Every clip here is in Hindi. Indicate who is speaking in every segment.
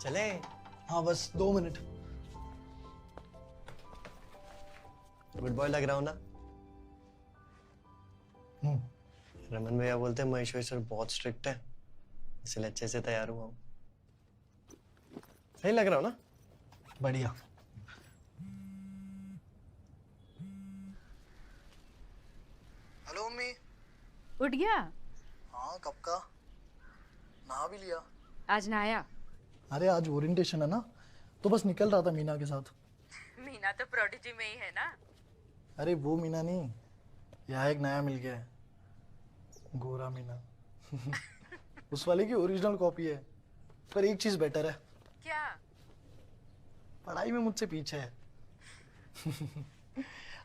Speaker 1: चले।
Speaker 2: हाँ बस 2 मिनट।
Speaker 1: गुड बॉय लग रहा हूँ ना? रमन भैया बोलते हैं महेश्वरी सर बहुत स्ट्रिक्ट है, इसलिए अच्छे से तैयार हुआ हूँ। सही लग रहा हूँ ना?
Speaker 2: बढ़िया। Hello mummy.
Speaker 3: उठ गया?
Speaker 2: हाँ कब का, नहा भी लिया।
Speaker 3: आज नहाया?
Speaker 2: अरे आज ओरिएंटेशन है ना, तो बस निकल रहा था मीना के साथ।
Speaker 3: मीना तो प्रोडिजी में ही है ना।
Speaker 2: अरे वो मीना नहीं, यहाँ एक नया मिल गया है, गोरा मीना। उस वाले की ओरिजिनल कॉपी है, पर एक चीज बेटर है।
Speaker 3: क्या?
Speaker 2: पढ़ाई में मुझसे पीछे है।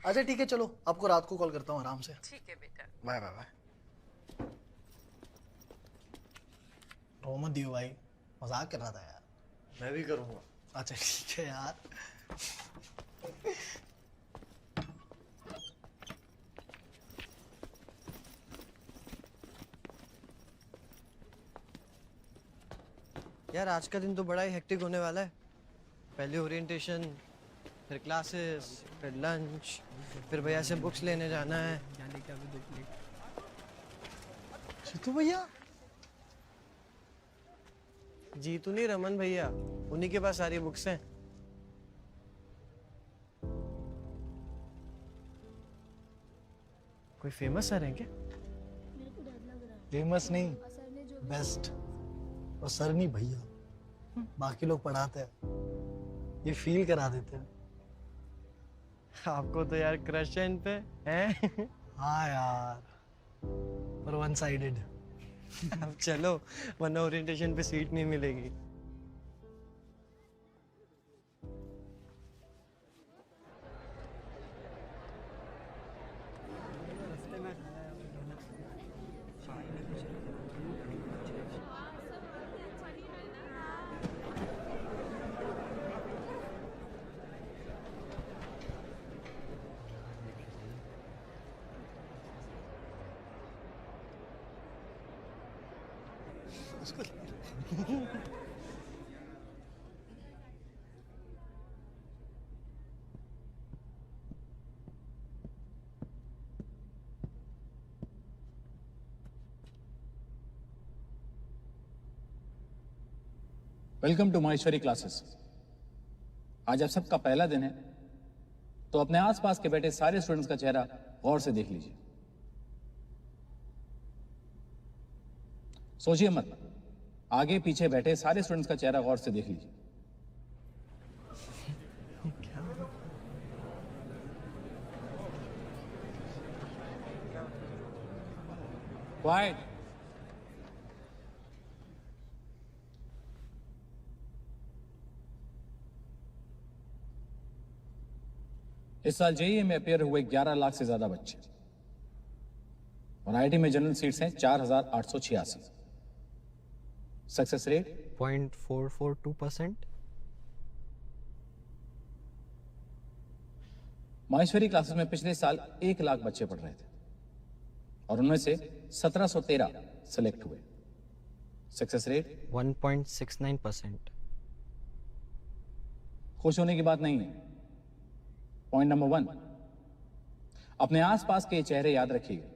Speaker 2: अच्छा ठीक है, चलो आपको रात को कॉल करता हूँ आराम से।
Speaker 3: ठीक है बेटा।
Speaker 2: Bye bye bye. रो मत दियो भाई, मजाक कर रहा था यार।
Speaker 1: मैं भी करूँगा।
Speaker 2: अच्छा ठीक है यार।
Speaker 1: यार आज का दिन तो बड़ा ही हेक्टिक होने वाला है। पहले ओरिएंटेशन, फिर क्लासेस, फिर लंच, फिर भैया से बुक्स लेने जाना है।
Speaker 2: जीतू भैया?
Speaker 1: जीतू नहीं, रमन भैया, उन्हीं के पास सारी बुक्स हैं। कोई फेमस सर हैं क्या?
Speaker 2: फेमस नहीं, बेस्ट। और सर नहीं भैया, बाकी लोग पढ़ाते हैं, ये फील करा देते हैं।
Speaker 1: आपको तो यार क्रश है इन पे, हैं?
Speaker 2: हाँ यार, पर वन साइडेड।
Speaker 1: अब चलो, वरना ओरिएंटेशन पे सीट नहीं मिलेगी।
Speaker 4: Welcome to Maheshwari classes. आज आप सबका पहला दिन है, तो अपने आसपास के बैठे सारे स्टूडेंट्स का चेहरा गौर से देख लीजिए। सोचिए मत, आगे पीछे बैठे सारे स्टूडेंट्स का चेहरा गौर से देख लीजिए। क्वाइट। इस साल जेईई में अपेयर हुए 11 लाख से ज्यादा बच्चे, और आईआईटी में जनरल सीट्स हैं 4,886। Success rate
Speaker 1: 0.442%।
Speaker 4: माहेश्वरी क्लासेस में पिछले साल 1 लाख बच्चे पढ़ रहे थे, और उनमें से 1713 सेलेक्ट हुए। Success rate
Speaker 1: 1.69%।
Speaker 4: खुश होने की बात नहीं है। पॉइंट नंबर 1, अपने आसपास के चेहरे याद रखिएगा।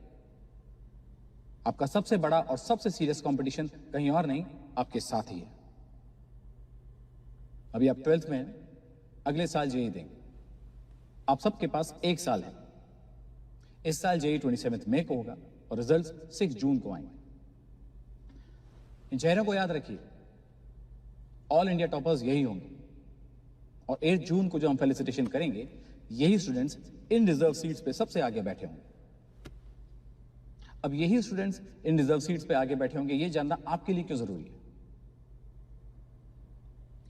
Speaker 4: आपका सबसे बड़ा और सबसे सीरियस कंपटीशन कहीं और नहीं, आपके साथ ही है। अभी आप 12th में हैं, अगले साल जेईई देंगे। आप सबके पास 1 साल है। इस साल जेईई 27 मई को होगा और रिजल्ट्स 6 जून को आएंगे। इन चेहरों को याद रखिए, ऑल इंडिया टॉपर्स यही होंगे, और 8 जून को जो हम फेलिसिटेशन करेंगे, यही स्टूडेंट्स इन रिजर्व सीट्स पे सबसे आगे बैठे होंगे। अब यही स्टूडेंट्स इन रिजर्व सीट्स पे आगे बैठे होंगे, ये जानना आपके लिए क्यों जरूरी है?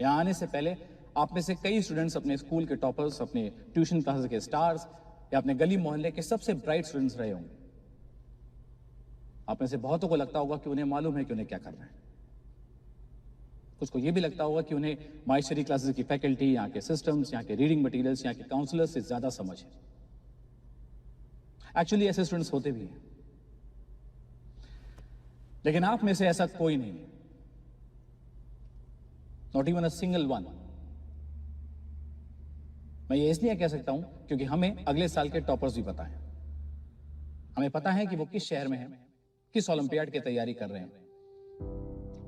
Speaker 4: यहां आने से पहले आप में से कई स्टूडेंट्स अपने स्कूल के टॉपर्स, अपने ट्यूशन क्लासेस के स्टार्स, या अपने गली मोहल्ले के सबसे ब्राइट स्टूडेंट्स रहे होंगे। आप में से बहुतों को लगता होगा कि उन्हें मालूम है कि उन्हें क्या करना है। कुछ को यह भी लगता होगा कि उन्हें माहेश्वरी क्लासेस की फैकल्टी, यहाँ के सिस्टम्स, यहाँ के रीडिंग मटेरियल्स, यहाँ के काउंसलर्स से ज्यादा समझ है। एक्चुअली ऐसे स्टूडेंट्स होते भी हैं, लेकिन आप में से ऐसा कोई नहीं है। Not even a single one. मैं ये इसलिए कह सकता हूं क्योंकि हमें अगले साल के टॉपर्स भी पता है। हमें पता है कि वो किस शहर में है, किस ओलंपियाड की तैयारी कर रहे हैं।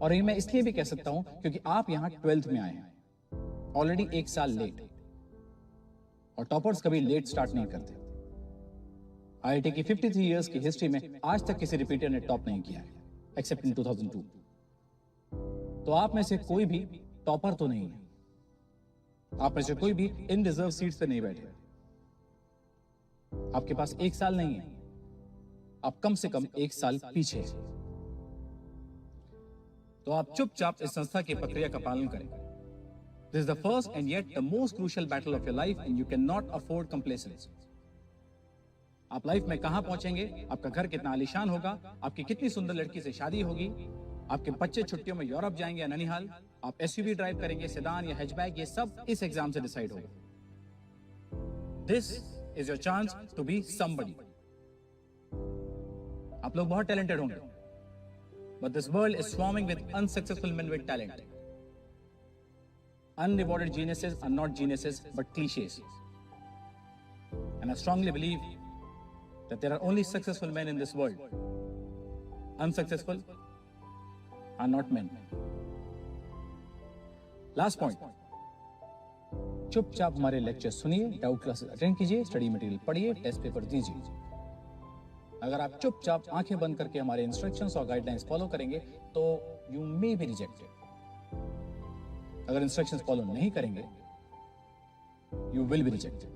Speaker 4: और ये मैं इसलिए भी कह सकता हूं क्योंकि आप यहां 12th में आए हैं, ऑलरेडी 1 साल लेट। और टॉपर्स कभी लेट स्टार्ट नहीं करते। आईआईटी की 53 इयर्स की हिस्ट्री में आज तक किसी रिपीटर ने टॉप नहीं किया है, एक्सेप्ट इन 2002। तो आप में से कोई भी टॉपर तो नहीं है। आप में से कोई भी इन रिजर्व सीट्स पे नहीं बैठे। आपके पास 1 साल नहीं है, आप कम से कम 1 साल पीछे हैं। तो आप चुपचाप इस संस्था की प्रक्रिया का पालन करें। This is the first and yet the most crucial battle of your life and you cannot afford complacency. आप लाइफ में कहां पहुंचेंगे, आपका घर कितना आलीशान होगा, आपकी कितनी सुंदर लड़की से शादी होगी, आपके बच्चे छुट्टियों में यूरोप जाएंगे या ननिहाल, आप एसयूवी ड्राइव करेंगे, सेडान या हैचबैक, ये सब इस एग्जाम से डिसाइड होगा। This is your chance to be somebody. आप लोग बहुत टैलेंटेड होंगे, but this world is swarming with unsuccessful men with talent. Unrewarded geniuses are not geniuses but cliches. And I strongly believe that there are only successful men in this world. Unsuccessful are not men. Last point. चुपचाप हमारे लेक्चर सुनिए, डाउट क्लासेस अटेंड कीजिए, स्टडी मटेरियल पढ़िए, टेस्ट पेपर दीजिए। अगर आप चुपचाप आंखें बंद करके हमारे इंस्ट्रक्शंस और गाइडलाइंस फॉलो करेंगे तो यू मे बी रिजेक्टेड। अगर इंस्ट्रक्शंस फॉलो नहीं करेंगे you will be rejected.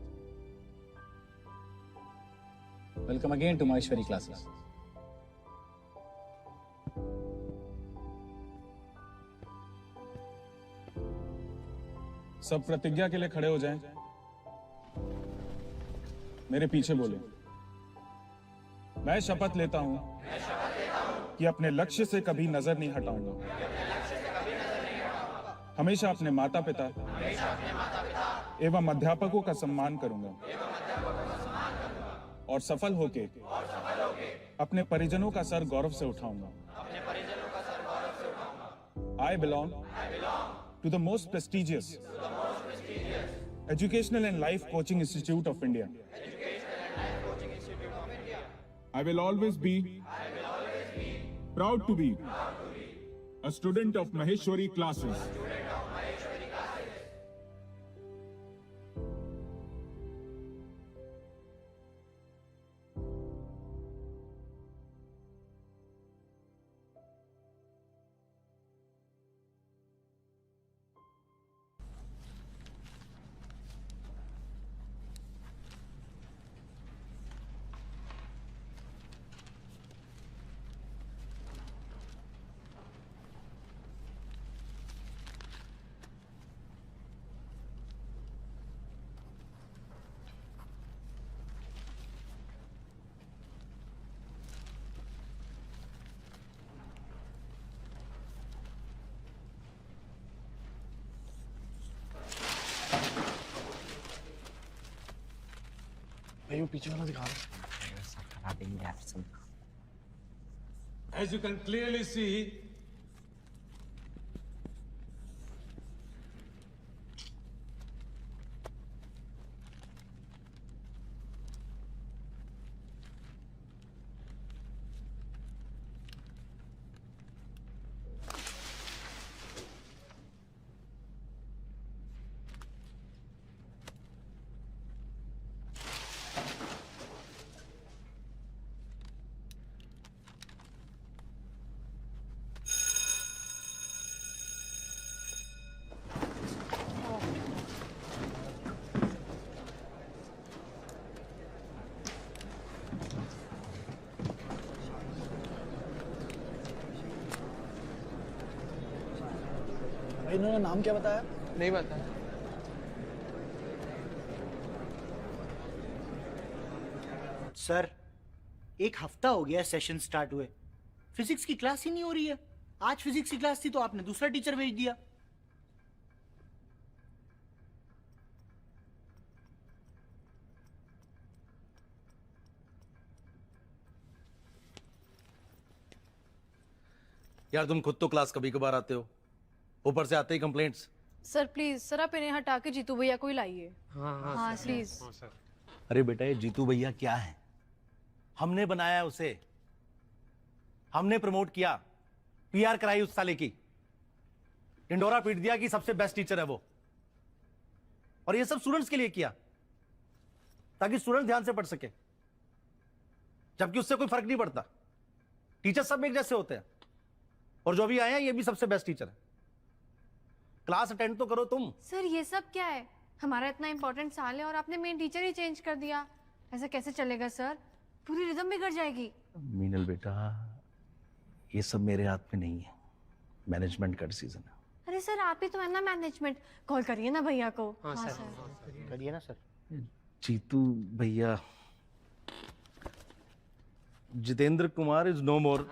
Speaker 4: Welcome again to Maheshwari classes.
Speaker 5: सब प्रतिज्ञा के लिए खड़े हो जाएं। मेरे पीछे बोले। मैं शपथ लेता हूं कि अपने लक्ष्य से कभी नजर नहीं हटाऊंगा। हमेशा अपने माता पिता एवं अध्यापकों का सम्मान करूंगा और सफल होके अपने परिजनों का सर गौरव से उठाऊंगा। I belong to the most prestigious educational and life coaching institute of India. I will always be proud to be a student of Maheshwari classes.
Speaker 2: भाई वो पीछे वाला दिखा रहा
Speaker 6: As you can clearly see,
Speaker 2: भाई इन्होंने नाम क्या बताया?
Speaker 1: नहीं बताया।
Speaker 7: सर, 1 हफ्ता हो गया सेशन स्टार्ट हुए, फिजिक्स की क्लास ही नहीं हो रही है। आज फिजिक्स की क्लास थी तो आपने दूसरा टीचर भेज दिया।
Speaker 8: यार तुम खुद तो क्लास कभी कभार आते हो,
Speaker 2: ऊपर से आते ही कंप्लेंट्स।
Speaker 8: सर प्लीज, सर आप इन्हें हटा के जीतू भैया को ही लाइए। हाँ प्लीज।
Speaker 2: अरे बेटा, ये जीतू भैया क्या है? हमने बनाया उसे, हमने प्रमोट किया, पीआर कराई उस साले की, इंडोरा पीट दिया कि सबसे बेस्ट टीचर है वो। और ये सब स्टूडेंट्स के लिए किया ताकि स्टूडेंट ध्यान से पढ़ सके, जबकि उससे कोई फर्क नहीं पड़ता। टीचर सब एक जैसे होते हैं, और जो भी आए हैं ये भी सबसे बेस्ट टीचर है। क्लास अटेंड तो करो तुम।
Speaker 8: सर ये सब क्या है? हमारा इतना इंपॉर्टेंट साल है और आपने मेन टीचर ही चेंज कर दिया। ऐसा कैसे चलेगा सर? पूरी रिदम बिगड़ जाएगी।
Speaker 2: मीनल बेटा, ये सब मेरे हाथ में नहीं है, मैनेजमेंट का डिसीजन है।
Speaker 8: अरे सर आप ही तो है ना मैनेजमेंट, कॉल करिए ना भैया को। हाँ सर
Speaker 7: करिए ना सर।
Speaker 2: जीतू भैया, Jitendra Kumar is no more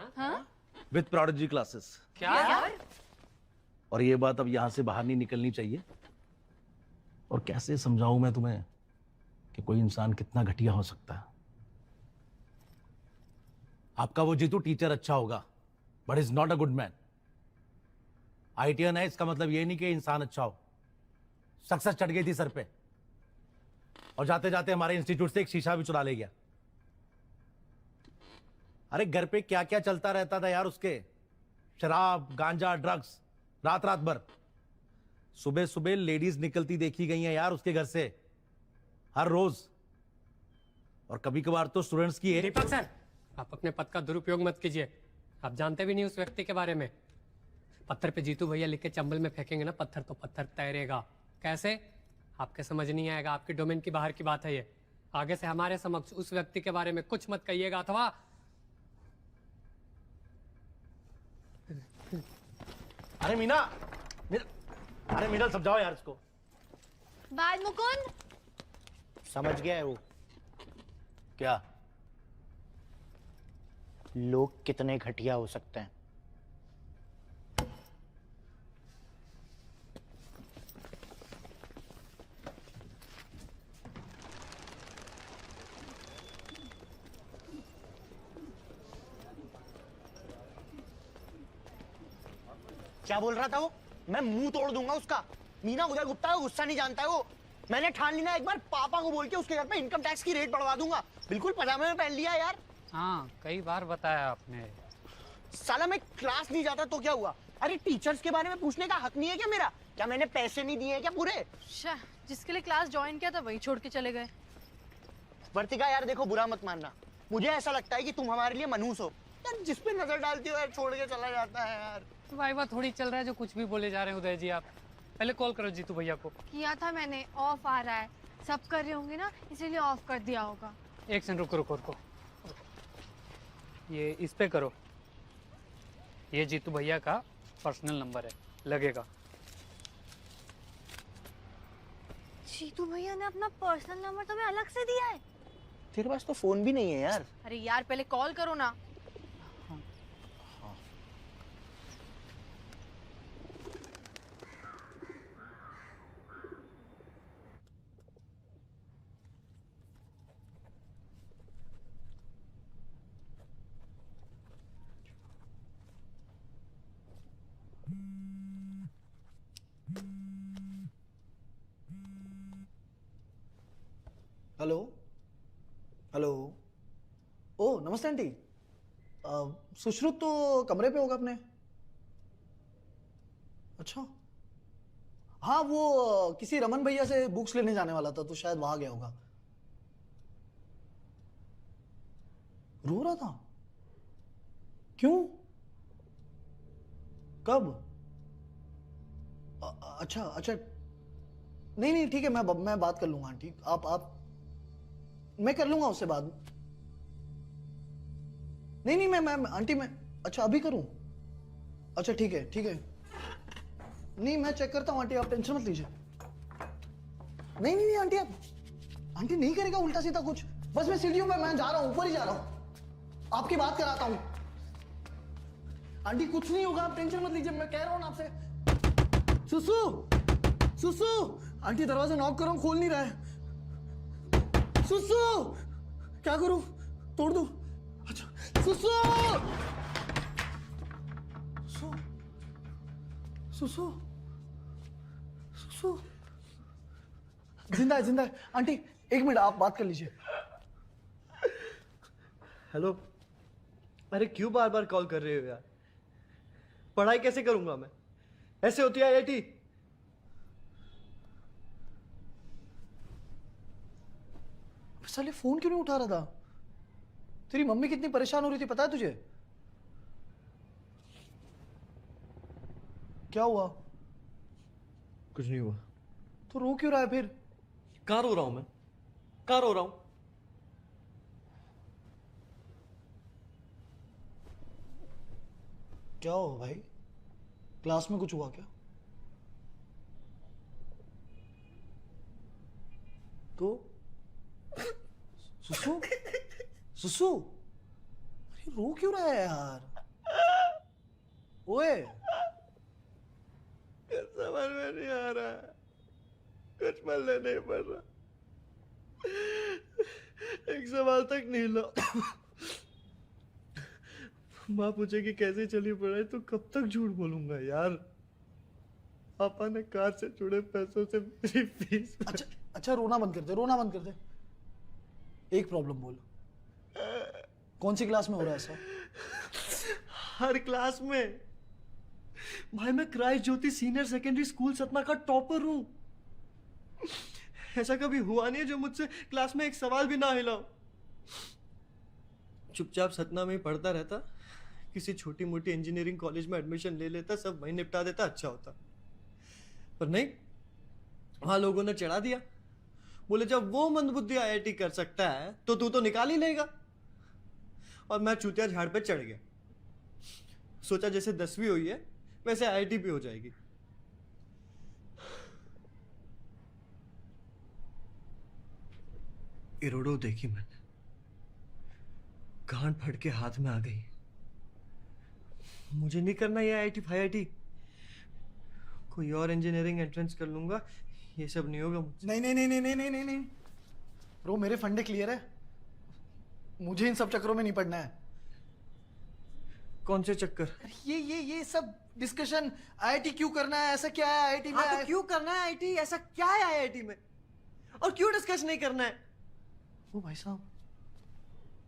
Speaker 2: with prodigy classes.
Speaker 8: क्या?
Speaker 2: और ये बात अब यहां से बाहर नहीं निकलनी चाहिए। और कैसे समझाऊं मैं तुम्हें कि कोई इंसान कितना घटिया हो सकता है। आपका वो जीतू टीचर अच्छा होगा, but is not a good man. ITM है, इसका मतलब ये नहीं कि इंसान अच्छा हो। सक्सेस चढ़ गई थी सर पे, और जाते जाते हमारे इंस्टीट्यूट से एक शीशा भी चुरा ले गया। अरे घर पे क्या क्या चलता रहता था यार उसके, शराब, गांजा, ड्रग्स, रात रात भर। सुबह सुबह लेडीज निकलती देखी गई हैं यार उसके घर से, हर रोज। और कभी कभार तो स्टूडेंट्स की
Speaker 9: दीपक सर, आप अपने पद का दुरुपयोग मत कीजिए। आप जानते भी नहीं उस व्यक्ति के बारे में। पत्थर पे जीतू भैया लिख के चंबल में फेंकेंगे ना, पत्थर तो पत्थर तैरेगा। कैसे? आपके समझ नहीं आएगा, आपके डोमेन की बाहर की बात है ये। आगे से हमारे समक्ष उस व्यक्ति के बारे में कुछ मत कहिएगा, अथवा
Speaker 2: अरे मीना, अरे मीना समझाओ यार इसको।
Speaker 8: बाल मुकुंद,
Speaker 7: समझ गया है वो
Speaker 2: क्या?
Speaker 7: लोग कितने घटिया हो सकते हैं। क्या बोल रहा था वो? मैं मुंह तोड़ दूंगा उसका। मीना उदय गुप्ता का गुस्सा नहीं जानता है वो। मैंने ठान लिया एक बार, पापा को बोल के उसके घर पे इनकम टैक्स की रेट बढ़वा दूंगा। बिल्कुल पजामे में पहन लिया यार।
Speaker 9: हाँ, कई बार बताया आपने।
Speaker 7: साला मैं क्लास नहीं जाता तो क्या हुआ? अरे टीचर्स के बारे में पूछने का हक नहीं है क्या मेरा? क्या मैंने पैसे नहीं दिए क्या पूरे?
Speaker 8: जिसके लिए क्लास ज्वाइन किया था वही छोड़ के चले गए।
Speaker 7: वर्तिका यार देखो, बुरा मत मानना, मुझे ऐसा लगता है कि तुम हमारे लिए मनहूस हो यार। जिस पे नजर डालती हो यार छोड़ के चला जाता है यार।
Speaker 9: वाइवा थोड़ी चल रहा है जो कुछ भी बोले जा रहे हैं उदय जी। आप पहले कॉल करो जीतू भैया को।
Speaker 8: किया था मैंने, ऑफ आ रहा है। सब कर रहे होंगे ना, इसीलिए ऑफ कर दिया होगा।
Speaker 9: एक सेकंड रुको रुको रुको, ये इस पे करो। ये जीतू भैया का पर्सनल नंबर है, लगेगा।
Speaker 8: जीतू भैया ने अपना पर्सनल नंबर तुम्हें अलग से दिया है?
Speaker 7: तेरे पास तो फोन भी नहीं है यार।
Speaker 8: अरे यार पहले कॉल करो ना।
Speaker 2: Hello hello. ओ नमस्ते आंटी। सुश्रुत तो कमरे पे होगा अपने। अच्छा हाँ, वो किसी रमन भैया से बुक्स लेने जाने वाला था तो शायद वहां गया होगा। रो रहा था? क्यों? कब? अच्छा अच्छा, नहीं नहीं ठीक है, मैं बात कर लूंगा आंटी। आप मैं कर लूंगा उससे बात। नहीं नहीं मैं आंटी मैं, अच्छा अभी करूं? अच्छा ठीक है ठीक है। नहीं मैं चेक करता हूं आंटी, आप टेंशन मत लीजिए। नहीं नहीं नहीं आंटी, आप आंटी नहीं करेगा उल्टा सीधा कुछ। बस मैं सीढ़ियों पे मैं जा रहा हूं, ऊपर ही जा रहा हूं, आपकी बात कराता हूं। आंटी कुछ नहीं होगा, आप टेंशन मत लीजिए, मैं कह रहा हूं ना आपसे। सुसु सुसु, आंटी दरवाजा नॉक कर रहा हूं, खोल नहीं रहा है। सुसु, क्या करूं? तोड़ दूं? अच्छा सुसु, सुसु सुसु जिंदा है, जिंदा है। आंटी एक मिनट, आप बात कर लीजिए।
Speaker 1: हेलो। अरे क्यों बार बार कॉल कर रहे हो यार? पढ़ाई कैसे करूंगा मैं? ऐसे होती है आईआईटी?
Speaker 2: साले फोन क्यों नहीं उठा रहा था? तेरी मम्मी कितनी परेशान हो रही थी पता है तुझे? क्या हुआ?
Speaker 1: कुछ नहीं हुआ।
Speaker 2: तो रो क्यों रहा है फिर?
Speaker 1: कहाँ रो रहा हूं मैं? कहाँ रो रहा हूं?
Speaker 2: क्या हुआ भाई? क्लास में कुछ हुआ क्या? तो सुसु सुसु, अरे रो क्यों रहा है यार? ओए
Speaker 1: समझ में नहीं आ रहा, कुछ पल्ले नहीं पड़ रहा, एक सवाल तक नहीं ला। माँ पूछेगी कैसे चली पढ़ाई तो कब तक झूठ बोलूंगा यार? पापा ने कार से जुड़े पैसों से मेरी फीस।
Speaker 2: अच्छा अच्छा, रोना बंद कर दे, रोना बंद कर दे। एक प्रॉब्लम बोल, कौन सी क्लास में हो रहा है ऐसा?
Speaker 1: हर क्लास में भाई, मैं क्राइस्ट ज्योति सीनियर सेकेंडरी स्कूल सतना का टॉपर हूं। ऐसा कभी हुआ नहीं है जो मुझसे क्लास में एक सवाल भी ना हिलाओ। चुपचाप सतना में ही पढ़ता रहता, किसी छोटी मोटी इंजीनियरिंग कॉलेज में एडमिशन ले लेता, सब वहीं निपटा देता, अच्छा होता। पर नहीं, वहां लोगों ने चढ़ा दिया, बोले जब वो मंदबुद्धि आईआईटी कर सकता है तो तू तो निकाल ही लेगा। और मैं चूतिया झाड़ पे चढ़ गया। सोचा जैसे 10वीं हुई है वैसे आईआईटी भी हो जाएगी। इरोडो देखी मैंने, गांड फट के हाथ में आ गई। मुझे नहीं करना ये आईआईटी फाईआईटी, कोई और इंजीनियरिंग एंट्रेंस कर लूंगा, ये सब नहीं होगा मुझसे।
Speaker 2: नहीं नहीं नहीं नहीं नहीं नहीं नहीं नहीं ब्रो, मेरे फंडे क्लियर है, मुझे इन सब चक्करों में नहीं पड़ना है।
Speaker 1: कौन से चक्कर?
Speaker 2: ये सब डिस्कशन, आईआईटी क्यों करना है, ऐसा क्या है आईआईटी में?
Speaker 1: हाँ, तो क्यों करना है आईआईटी? ऐसा क्या है आईआईटी में? और क्यों डिस्कस नहीं करना है?
Speaker 2: ओ भाई साहब,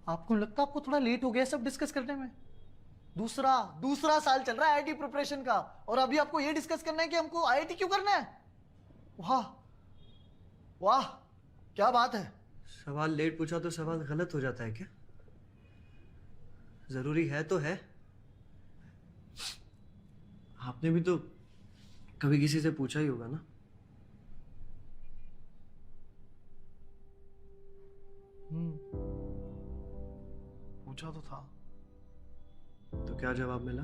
Speaker 2: आपको लगता है आपको थोड़ा लेट हो गया सब डिस्कस करने में? दूसरा साल चल रहा है आईआईटी प्रिपरेशन का, और अभी आपको ये डिस्कस करना है कि हमको आईआईटी क्यों करना है? वाह वाह, क्या बात है।
Speaker 1: सवाल लेट पूछा तो सवाल गलत हो जाता है क्या? जरूरी है तो है। आपने भी तो कभी किसी से पूछा ही होगा ना?
Speaker 2: पूछा तो था।
Speaker 1: तो क्या जवाब मिला?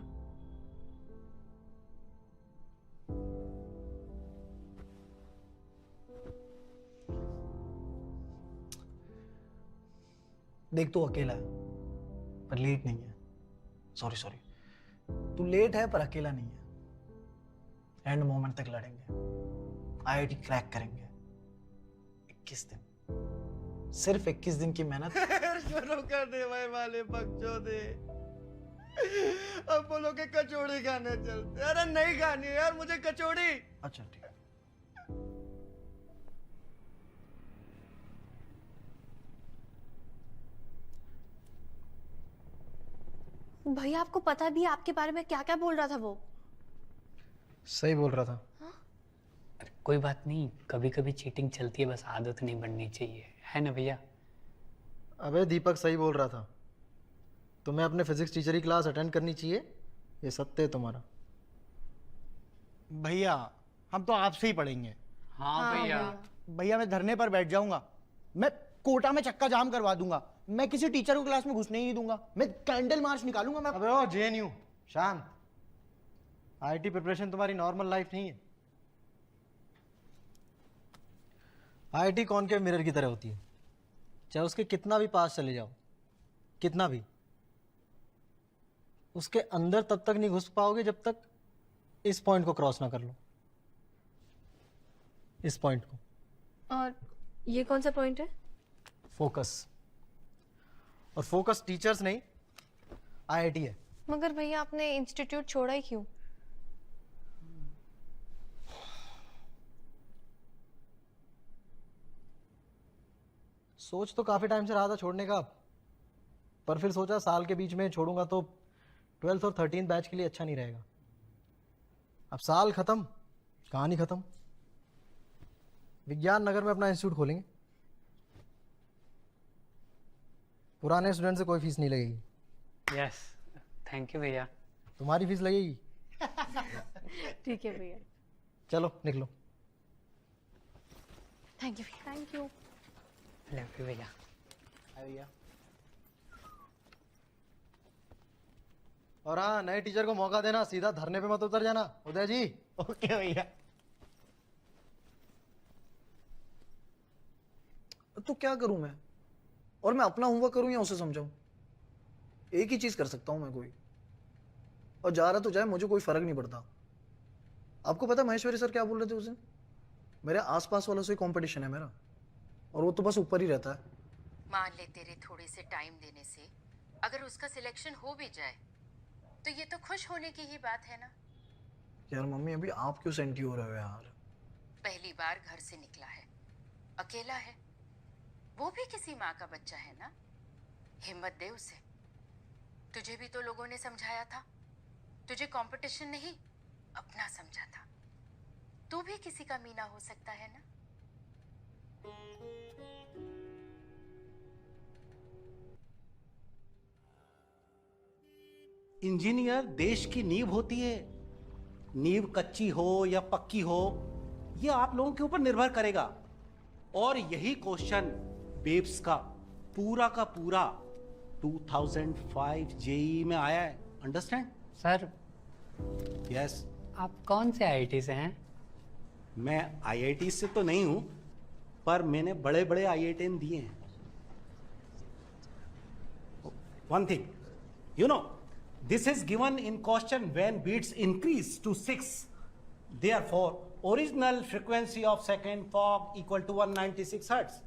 Speaker 2: देख, तू अकेला है पर लेट नहीं है। सॉरी, तू लेट है पर अकेला नहीं है। एंड मोमेंट तक लड़ेंगे, आईआईटी क्रैक करेंगे। 21 दिन, सिर्फ 21 दिन की मेहनत।
Speaker 1: शुरू कर दे भाई वाले बकचोदे। अब बोलो कि कचौड़ी खाने चलते। अरे नहीं खानी यार मुझे कचौड़ी।
Speaker 2: अच्छा ठीक है।
Speaker 8: भैया आपको पता भी है आपके बारे में क्या क्या बोल रहा था वो?
Speaker 2: सही बोल रहा था।
Speaker 9: अरे कोई बात नहीं, कभी कभी चीटिंग चलती है, बस आदत नहीं बननी चाहिए, है ना भैया?
Speaker 10: अबे दीपक सही बोल रहा था, तुम्हें अपने फिजिक्स टीचर की क्लास अटेंड करनी चाहिए, ये सत्य है तुम्हारा।
Speaker 7: भैया हम तो आपसे ही पढ़ेंगे।
Speaker 9: हाँ भैया।
Speaker 7: भैया मैं धरने पर बैठ जाऊंगा, मैं कोटा में चक्का जाम करवा दूंगा, मैं किसी टीचर को क्लास में घुसने ही नहीं दूंगा, मैं कैंडल मार्च निकालूंगा। मैं
Speaker 10: अबे ओ जेएनयू शांत, आईआईटी प्रिपरेशन तुम्हारी नॉर्मल लाइफ नहीं है। आईआईटी कॉनकेव मिरर की तरह होती है, चाहे उसके कितना भी पास चले जाओ, कितना भी, उसके अंदर तब तक नहीं घुस पाओगे जब तक इस पॉइंट को क्रॉस ना कर लो, इस पॉइंट को।
Speaker 8: और ये कौन सा पॉइंट है?
Speaker 10: फोकस। और फोकस टीचर्स नहीं, आईआईटी है।
Speaker 8: मगर भैया आपने इंस्टीट्यूट छोड़ा ही क्यों?
Speaker 10: सोच तो काफ़ी टाइम से रहा था छोड़ने का, पर फिर सोचा साल के बीच में छोड़ूंगा तो 12th और 13th बैच के लिए अच्छा नहीं रहेगा। अब साल खत्म, कहानी खत्म। विज्ञान नगर में अपना इंस्टीट्यूट खोलेंगे। पुराने स्टूडेंट से कोई फीस नहीं लगेगी।
Speaker 9: यस, थैंक यू भैया।
Speaker 10: तुम्हारी फीस लगेगी।
Speaker 8: ठीक है भैया।
Speaker 10: चलो निकलो।
Speaker 8: Thank you thank you.
Speaker 9: Love you भैया।
Speaker 10: भैया। और हाँ, नए टीचर को मौका देना, सीधा धरने पे मत उतर जाना। उदय जी।
Speaker 7: ओके भैया।
Speaker 2: तो क्या करूं मैं? और मैं अपना होमवर्क करूं या उसे समझाऊं? एक ही चीज कर सकता हूं मैं कोई। और जा रहा तो जाए, मुझे कोई फर्क नहीं पड़ता। आपको पता महेश्वरी सर क्या बोल रहे थे उस दिन? मेरे आसपास वालों से कंपटीशन है मेरा, और वो तो बस ऊपर ही रहता है।
Speaker 3: मान ले तेरे थोड़े से टाइम देने से अगर उसका सिलेक्शन हो भी जाए तो ये तो खुश होने की ही बात है ना।
Speaker 2: यार मम्मी, अभी आप क्यों सेंटी हो रहे हो यार?
Speaker 3: पहली बार घर से निकला है, अकेला है, वो भी किसी माँ का बच्चा है ना। हिम्मत दे उसे। तुझे भी तो लोगों ने समझाया था, तुझे कंपटीशन नहीं अपना समझा था। तू भी किसी का मीना हो सकता है ना।
Speaker 11: इंजीनियर देश की नींव होती है। नींव कच्ची हो या पक्की हो, ये आप लोगों के ऊपर निर्भर करेगा। और यही क्वेश्चन बेब्स का पूरा 2005 जेई में आया है। Understand
Speaker 9: sir,
Speaker 11: yes.
Speaker 9: आप कौन से आईआईटी से हैं?
Speaker 11: मैं आईआईटी से तो नहीं हूं, पर मैंने बड़े बड़े आईआईटी दिए हैं। One thing, you know, this is given in question when beats increase to 6. Therefore, original frequency of second fog equal to 196 hertz.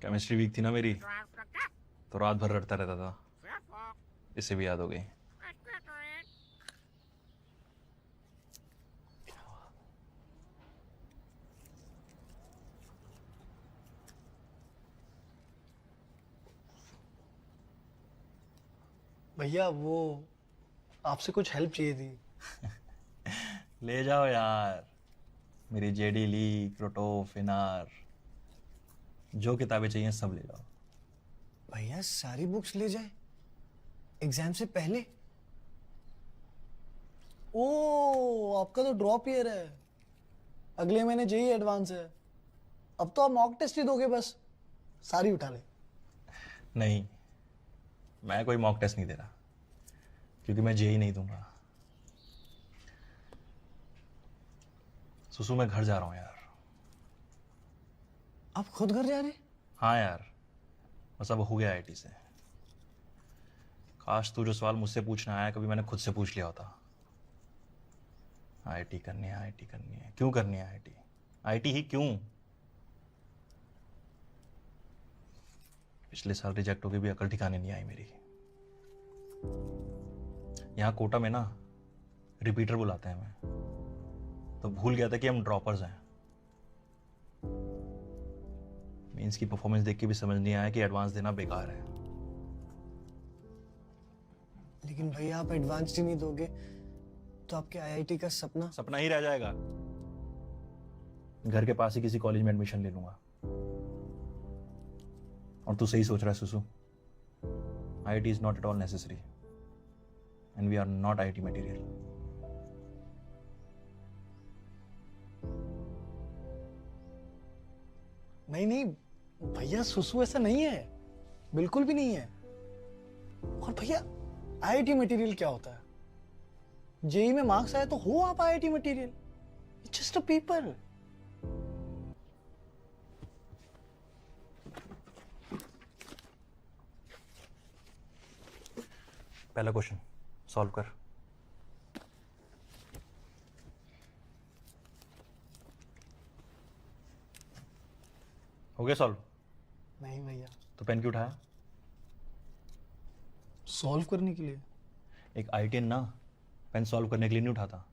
Speaker 12: Chemistry weak थी ना मेरी, तो रात भर रटता रहता था। इसे भी याद हो गई।
Speaker 2: भैया वो आपसे कुछ हेल्प चाहिए थी।
Speaker 12: ले जाओ यार, मेरी जेडी ली, क्रोटो, फिनार, जो किताबें चाहिए सब ले जाओ।
Speaker 2: भैया सारी बुक्स ले जाए एग्जाम से पहले? ओ, आपका तो ड्रॉप ईयर है, अगले महीने जेई एडवांस है। अब तो आप मॉक टेस्ट ही दोगे बस, सारी उठा ले।
Speaker 12: नहीं, मैं कोई मॉक टेस्ट नहीं दे रहा, क्योंकि मैं जेई नहीं दूंगा। सुसु, मैं घर जा रहा हूं यार।
Speaker 2: आप खुद घर जा रहे?
Speaker 12: हाँ यार, बस अब हो गया आईआईटी से। काश तू जो सवाल मुझसे पूछना आया कभी मैंने खुद से पूछ लिया होता। आईआईटी करनी है, आईआईटी करनी है, क्यों करनी है आईआईटी? आईआईटी ही क्यों? पिछले साल रिजेक्ट होके भी अकल ठिकाने नहीं आई मेरी। यहाँ कोटा में ना रिपीटर बुलाते हैं हमें, तो भूल गया था कि हम ड्रॉपर्स हैं। मींस की परफॉर्मेंस देख के भी समझ नहीं आया कि एडवांस देना बेकार है।
Speaker 2: लेकिन भैया आप एडवांस ही नहीं दोगे तो आपके आईआईटी का सपना
Speaker 12: ही रह जाएगा। घर के पास ही किसी कॉलेज में एडमिशन ले लूंगा। और तू सही सोच रहा है Susu, IIT is not at all necessary and we are not IIT material.
Speaker 2: नहीं भैया, सुसु ऐसा नहीं है, बिल्कुल भी नहीं है। और भैया आईआईटी मटेरियल क्या होता है? जेई में मार्क्स आए तो हो आप IIT material. It's just a paper.
Speaker 12: पहला क्वेश्चन सॉल्व कर। हो गया सॉल्व?
Speaker 2: नहीं भैया।
Speaker 12: तो पेन क्यों उठाया?
Speaker 2: सॉल्व करने के लिए।
Speaker 12: एक आईआईटी ना पेन सॉल्व करने के लिए नहीं उठाता,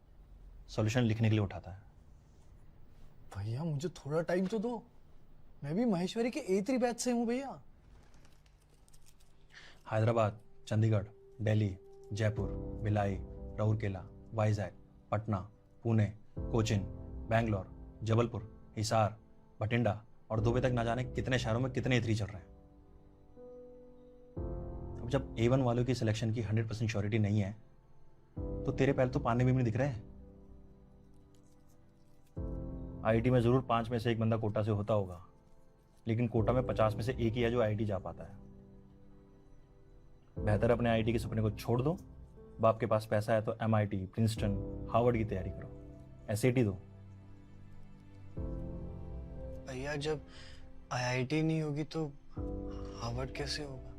Speaker 12: सॉल्यूशन लिखने के लिए उठाता है।
Speaker 2: भैया मुझे थोड़ा टाइम तो दो, मैं भी महेश्वरी के A3 बैच से हूँ भैया।
Speaker 12: हैदराबाद, चंडीगढ़, दिल्ली, जयपुर, भिलाई, राउरकेला, वाइजैक, पटना, पुणे, कोचिन, बेंगलोर, जबलपुर, हिसार, बठिंडा और दुबई तक ना जाने कितने शहरों में कितने A3 चल रहे हैं। अब जब A1 वालों की सिलेक्शन की 100% श्योरिटी नहीं है तो तेरे पैर तो पानी में भी नहीं दिख रहे हैं। आईआईटी में जरूर 5 में से 1 बंदा कोटा से होता होगा, लेकिन कोटा में 50 में से 1 ही है जो आईआईटी जा पाता है। बेहतर अपने आईआईटी के सपने को छोड़ दो, बाप के पास पैसा है तो MIT, प्रिंसटन, हार्वर्ड की तैयारी करो, SAT दो।
Speaker 2: भैया जब IIT नहीं होगी तो हार्वर्ड कैसे होगा?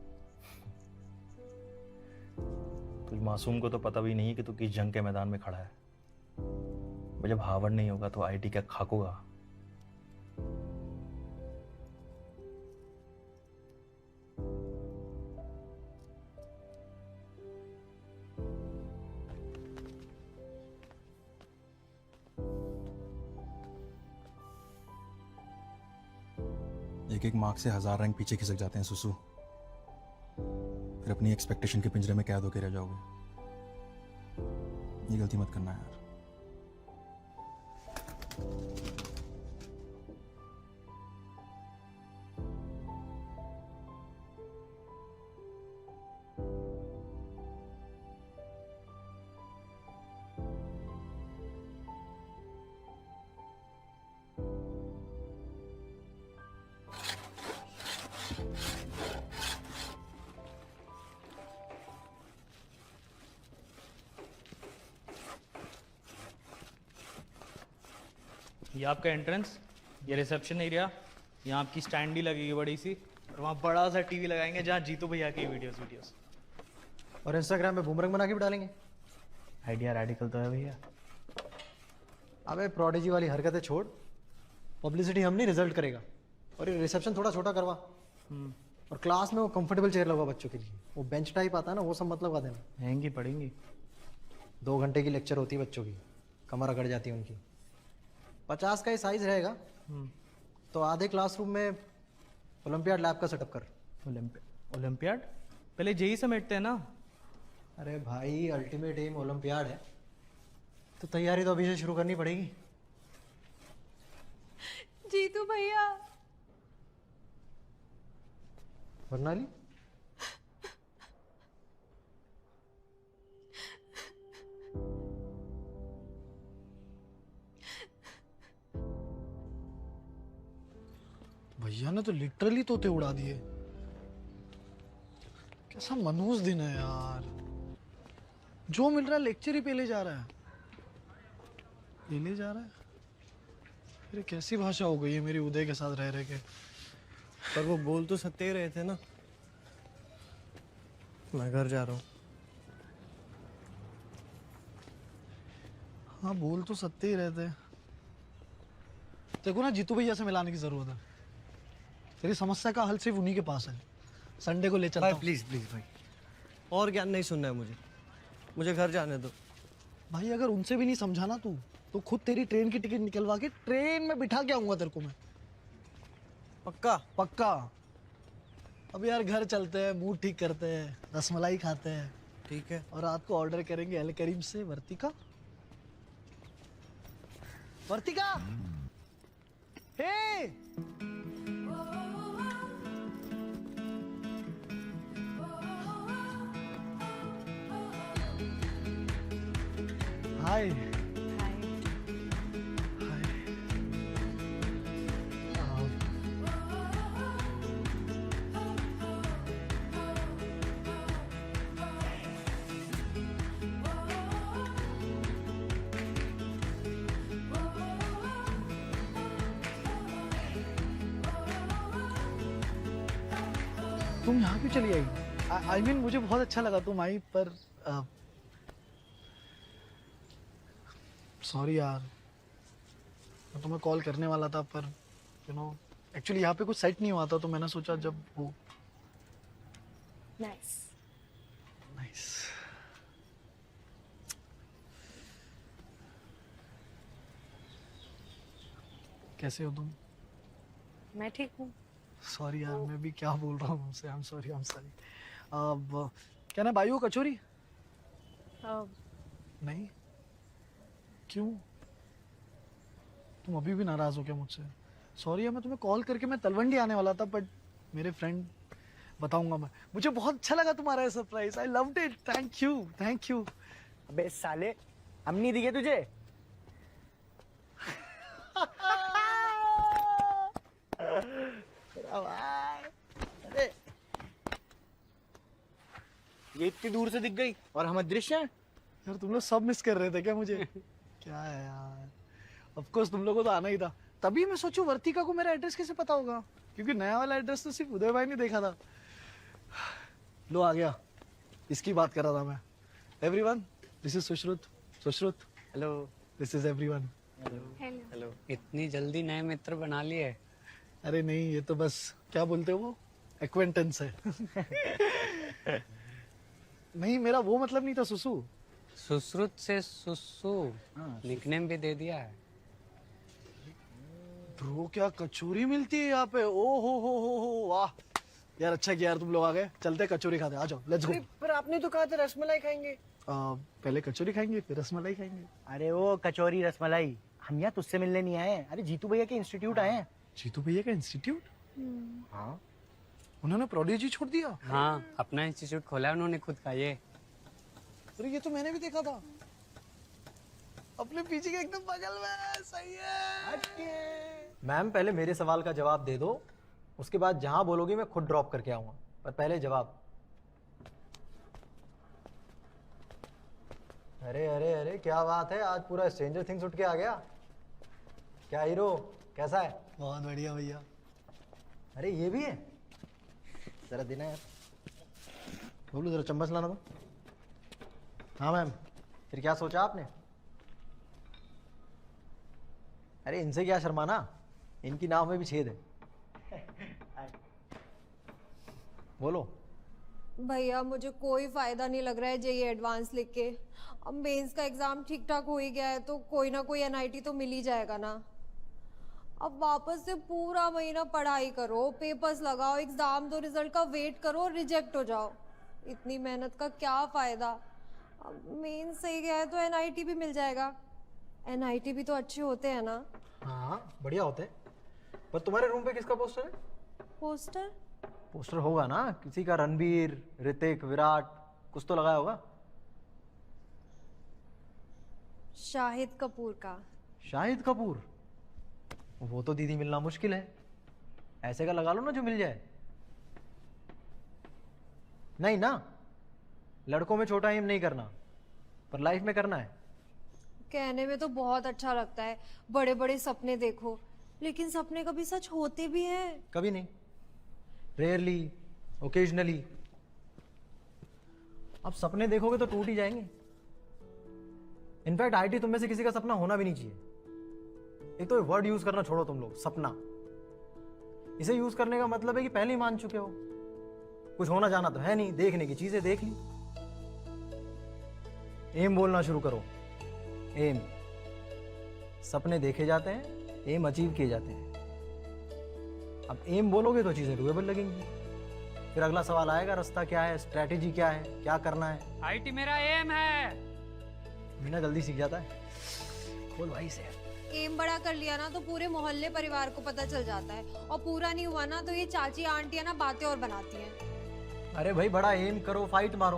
Speaker 12: तुझ मासूम को तो पता भी नहीं है कि तू किस जंग के मैदान में खड़ा है। भाई जब हार्वर्ड नहीं होगा तो आईआईटी क्या खाक होगा?
Speaker 5: एक एक मार्क से 1000 रैंक पीछे खिसक जाते हैं सुसु, फिर अपनी एक्सपेक्टेशन के पिंजरे में कैद होके रह जाओगे। ये गलती मत करना यार।
Speaker 13: ये आपका एंट्रेंस, ये रिसेप्शन एरिया, यहाँ आपकी स्टैंड ही लगेगी बड़ी सी, और वहाँ बड़ा सा टीवी लगाएंगे जहाँ जीतू भैया की वीडियोस।
Speaker 10: और इंस्टाग्राम पे बूमरंग बना के भी डालेंगे।
Speaker 13: आइडिया रेडिकल तो है भैया।
Speaker 10: अबे प्रोडिजी वाली हरकतें छोड़, पब्लिसिटी हम नहीं, रिजल्ट करेगा। और ये रिसेप्शन थोड़ा छोटा करवा, और क्लास में वो कंफर्टेबल चेयर लगवा बच्चों के लिए, वो बेंच टाइप आता है ना, वो सब मतलब का देना।
Speaker 13: महंगी पड़ेंगी।
Speaker 10: 2 घंटे की लेक्चर होती है बच्चों की, कमर अकड़ जाती है उनकी। 50 का ही साइज रहेगा, तो आधे क्लासरूम में ओलंपियाड लैब का सेटअप कर।
Speaker 13: ओलंपियाड पहले जेई समेटते हैं ना।
Speaker 10: अरे भाई अल्टीमेट एम ओलंपियाड है, तो तैयारी तो अभी से शुरू करनी पड़ेगी।
Speaker 8: जीतू भैया।
Speaker 10: बरनाली
Speaker 2: भैया ने तो लिटरली तोते उड़ा दिए। कैसा मनहूस दिन है यार, जो मिल रहा है लेक्चर ही पेले जा रहा है। अरे कैसी भाषा हो गई है मेरी उदय के साथ रह के।
Speaker 1: पर वो बोल तो सत्य ही रहे थे ना। मैं घर जा रहा हूँ।
Speaker 2: हाँ बोल तो सत्य ही रहते। देखो ना, जीतू भैया से मिलाने की जरूरत है। तेरी समस्या का हल सिर्फ उन्हीं के पास है। संडे को ले चलता हूँ।
Speaker 1: प्लीज भाई, और ज्ञान नहीं सुनना है मुझे घर जाने दो।
Speaker 2: भाई अगर उनसे भी नहीं समझाना तू, तो खुद तेरी ट्रेन की टिकट निकलवा के ट्रेन में बिठा के आऊंगा तेरे को मैं। पक्का। अब यार घर चलते हैं, मूड ठीक करते हैं, रसमलाई खाते हैं,
Speaker 1: ठीक है?
Speaker 2: और रात को ऑर्डर करेंगे अल करीम से वर्तिका। हे हाय। तुम यहाँ क्यों चली आई? आई मीन मुझे बहुत अच्छा लगा तुम आई, पर सॉरी यार, मैं तुम्हें कॉल करने वाला था, पर एक्चुअली यहाँ पे कुछ सेट नहीं हुआ था, तो मैंने सोचा जब वो
Speaker 8: नाइस।
Speaker 2: कैसे हो तुम?
Speaker 8: मैं ठीक हूँ।
Speaker 2: सॉरी यार, मैं भी क्या बोल रहा हूँ मुझसे। I am sorry. अब क्या ना बायू कचौरी? नहीं, क्यों? तुम अभी भी नाराज हो क्या मुझसे? सॉरी यार, मैं तुम्हें कॉल करके मैं तलवंडी आने वाला था, बट मेरे फ्रेंड बताऊंगा मैं। मुझे बहुत अच्छा लगा तुम्हारा ये surprise. I loved it. Thank you.
Speaker 7: अबे साले, हम नहीं दिखे तुझे? अरे ये इतनी दूर से दिख गई और हम अदृश्य हैं।
Speaker 2: यार तुम लोग सब मिस कर रहे थे क्या मुझे? क्या है यार, ऑफ कोर्स तुम लोगों को तो आना ही था। तभी मैं सोचूं वर्तिका को मेरा एड्रेस कैसे पता होगा, क्योंकि नया वाला एड्रेस तो सिर्फ उदय भाई ने देखा था। लो आ गया, इसकी बात कर रहा था मैं। Everyone, this is Sushrut. Hello, this is everyone.
Speaker 9: Hello. इतनी जल्दी नए मित्र बना लिए?
Speaker 2: अरे नहीं, ये तो बस क्या बोलते हो वो, एक्वेंटेंस है। नहीं, मेरा वो मतलब नहीं था सुसु।
Speaker 9: सुश्रुत से सुसु निकनेम भी दे दिया है।
Speaker 2: ब्रो क्या कचौरी मिलती है यहाँ पे? ओ हो, वाह यार, अच्छा किया यार तुम लोग आ गए। चलते कचौरी खाते, आ जाओ, लेट्स गो।
Speaker 7: पर आपने तो कहा था रसमलाई खाएंगे।
Speaker 2: पहले कचौरी खाएंगे फिर रसमलाई खाएंगे।
Speaker 7: अरे वो कचौरी रसमलाई, हम यहाँ तुझसे मिलने नहीं आए हैं। अरे जीतू भैया के इंस्टीट्यूट आए हैं।
Speaker 2: जीतू भैया का इंस्टीट्यूट?
Speaker 7: हाँ,
Speaker 2: उन्होंने प्रोडिजी छोड़ दिया?
Speaker 9: हाँ, अपना इंस्टीट्यूट खोला है उन्होंने खुद का। ये
Speaker 2: अरे ये तो मैंने भी देखा था, अपने पीछे के एकदम बगल में। सही है।
Speaker 10: मैम पहले मेरे सवाल का जवाब दे दो, उसके बाद जहां बोलोगी मैं खुद ड्रॉप करके आऊंगा, पर पहले जवाब। अरे क्या बात है, आज पूरा स्ट्रेंजर थिंग्स उठ के आ गया। क्या हीरो, कैसा है?
Speaker 2: बहुत बढ़िया भैया।
Speaker 10: अरे ये भी है, जरा देना यार। बोलो जरा चम्मच लाना दो। हाँ मैम, फिर क्या सोचा आपने? अरे इनसे क्या शर्माना, इनकी नाव में भी छेद है। बोलो।
Speaker 14: भैया मुझे कोई फायदा नहीं लग रहा है जेईई एडवांस लिख के। अब मेंस का एग्जाम ठीक ठाक हो ही गया है तो कोई ना कोई एनआईटी तो मिल ही जाएगा ना। अब वापस से पूरा महीना पढ़ाई करो, पेपर्स लगाओ, एग्जाम दो, रिजल्ट का वेट करो और रिजेक्ट हो जाओ। इतनी मेहनत का क्या फायदा? अब मेंस सही गया है तो एनआईटी भी मिल जाएगा। एनआईटी भी तो अच्छे होते हैं ना।
Speaker 10: हाँ बढ़िया होते हैं, पर तुम्हारे रूम पे किसका पोस्टर है?
Speaker 14: पोस्टर?
Speaker 10: पोस्टर होगा ना, किसी का। रणबीर, ऋतिक, विराट, कुछ तो लगाया होगा।
Speaker 14: शाहिद कपूर का।
Speaker 10: शाहिद कपूर? वो तो दीदी मिलना मुश्किल है, ऐसे का लगा लो ना जो मिल जाए। नहीं ना, लड़कों में छोटा एम नहीं करना, पर लाइफ में करना है।
Speaker 14: कहने में तो बहुत अच्छा लगता है, बड़े बड़े सपने देखो, लेकिन सपने कभी सच होते भी हैं?
Speaker 10: कभी नहीं, रेयरली, ओकेजनली। अब सपने देखोगे तो टूट ही जाएंगे। इनफैक्ट आईटी तुम में से किसी का सपना होना भी नहीं चाहिए। एक तो वर्ड यूज करना छोड़ो तुम लोग, सपना। इसे यूज करने का मतलब है कि पहले ही मान चुके हो, कुछ होना जाना तो है नहीं, देखने की चीजें देख ली। एम बोलना शुरू करो। एम, सपने देखे जाते हैं, एम अचीव किए जाते हैं। अब एम बोलोगे तो चीजें डूएबल लगेंगी। फिर अगला सवाल आएगा, रास्ता क्या है, स्ट्रैटेजी क्या है, क्या करना है।
Speaker 9: आईटी मेरा एम है।
Speaker 10: मीना जल्दी सीख जाता है। बोल भाई से।
Speaker 14: एम बड़ा कर लिया ना तो पूरे मोहल्ले परिवार को पता चल जाता है, और पूरा नहीं हुआ ना तो ये चाची आंटियां ना बातें और बनाती हैं।
Speaker 10: अरे भाई बड़ा एम करो, फाइट मारो,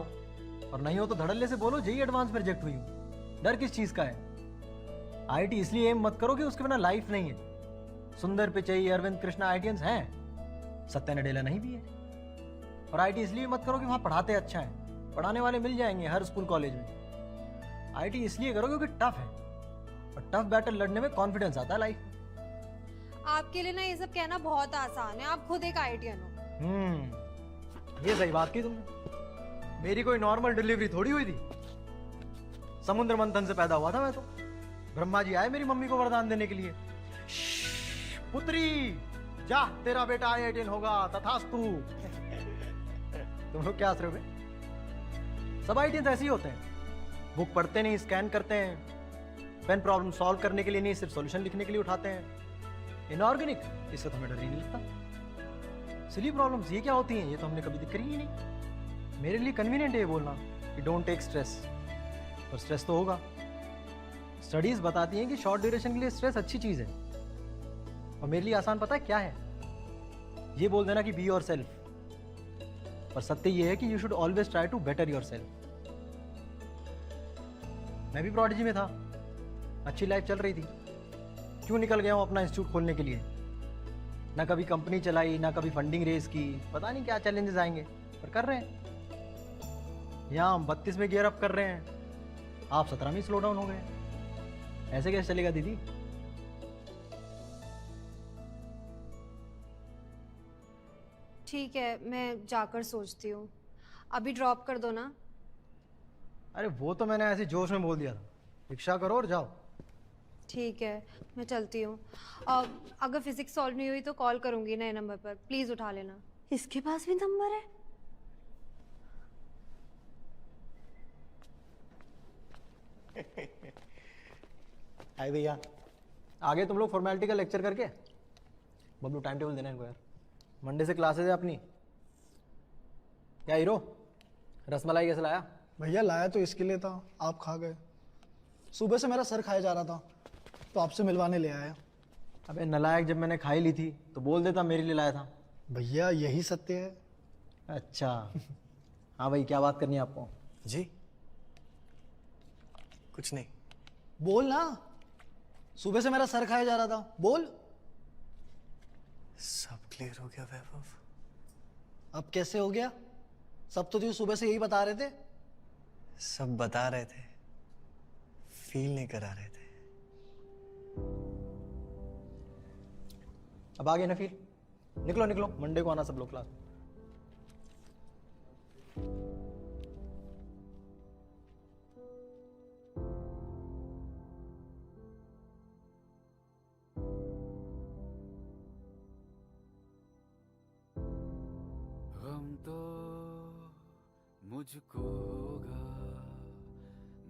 Speaker 10: और नहीं हो तो धड़ल्ले से बोलो जेईई एडवांस में रिजेक्ट हुई हूं। डर किस चीज का है? आईटी इसलिए एम मत करो कि उसके बिना लाइफ नहीं है। सुंदर पिचई, अरविंद कृष्णा आईटीएंस हैं, सत्या नडेला नहीं भी है। और आईटी इसलिए मत करो कि वहां पढ़ाते अच्छा है, पढ़ाने वाले मिल जाएंगे हर स्कूल कॉलेज में। आईटी इसलिए करो क्योंकि टफ है, और टफ बैटल लड़ने में कॉन्फिडेंस आता है लाइफ में।
Speaker 14: आपके लिए ना ये सब कहना बहुत आसान है, आप खुद एक आईटीएन हो।
Speaker 10: ये सही बात की तुमने। मेरी कोई नॉर्मल डिलीवरी थोड़ी हुई थी, समुद्र मंथन से पैदा हुआ था मैं तो। ब्रह्मा जी आए मेरी मम्मी को वरदान देने के लिए, पुत्री जा तेरा बेटा आईआईटीएन होगा तथास्तु। तुम लोग क्या हंस रहे हो? सब आईटीएन ऐसे ही होते हैं, बुक पढ़ते नहीं, स्कैन करते हैं, पेन प्रॉब्लम सॉल्व करने के लिए नहीं, सिर्फ सॉल्यूशन लिखने के लिए उठाते हैं। इनऑर्गेनिक, इससे तो हमें डर ही नहीं लगता। सिली प्रॉब्लम्स ये क्या होती हैं, ये तो हमने कभी करी ही नहीं। मेरे लिए कन्वीनियंट है ये बोलना कि डोंट टेक स्ट्रेस, पर स्ट्रेस तो होगा। स्टडीज बताती हैं कि शॉर्ट ड्यूरेशन के लिए स्ट्रेस अच्छी चीज है, और मेरे लिए आसान पता है क्या है, ये बोल देना कि बी योर सेल्फ। पर सत्य ये है कि you should always try to better yourself. मैं भी प्रोडिजी में था, अच्छी लाइफ चल रही थी, क्यों निकल गया हूं अपना इंस्टीट्यूट खोलने के लिए। ना कभी कंपनी चलाई, ना कभी फंडिंग रेज की, पता नहीं क्या चैलेंजेस आएंगे, पर कर रहे हैं। यहाँ हम 32 में गियर अप कर रहे हैं, आप 17 में स्लो डाउन हो गए। ऐसे कैसे चलेगा दीदी?
Speaker 14: ठीक है, मैं जाकर सोचती हूँ। अभी ड्रॉप कर दो ना।
Speaker 10: अरे वो तो मैंने ऐसे जोश में बोल दिया था, रिक्शा करो और जाओ।
Speaker 14: ठीक है, मैं चलती हूँ। अगर फिजिक्स सॉल्व नहीं हुई तो कॉल करूँगी नए नंबर पर, प्लीज़ उठा लेना। इसके पास भी नंबर है?
Speaker 10: हाय भैया, आगे तुम लोग फॉर्मेलिटी का लेक्चर करके बबलू टाइम टेबल देना इनको यार, मंडे से क्लासेस है अपनी। क्या हीरो, रसमलाई कैसे लाया?
Speaker 2: भैया लाया तो इसके लिए था, आप खा गए। सुबह से मेरा सर खाया जा रहा था तो आपसे मिलवाने ले आया।
Speaker 10: अबे नलायक, जब मैंने खाई ली थी तो बोल देता मेरे लिए लाया था।
Speaker 2: भैया यही सत्य है।
Speaker 10: अच्छा हाँ भाई, क्या बात करनी है आपको?
Speaker 2: जी कुछ नहीं। बोल ना, सुबह से मेरा सर खाया जा रहा था, बोल। सब क्लियर हो गया वैभव। अब कैसे हो गया? सब तो तुझे सुबह से यही बता रहे थे। सब बता रहे थे, फील नहीं करा रहे थे।
Speaker 10: अब आ गए ना फील? निकलो निकलो, मंडे को आना सब लोग क्लास में।
Speaker 15: गम तो मुझको होगा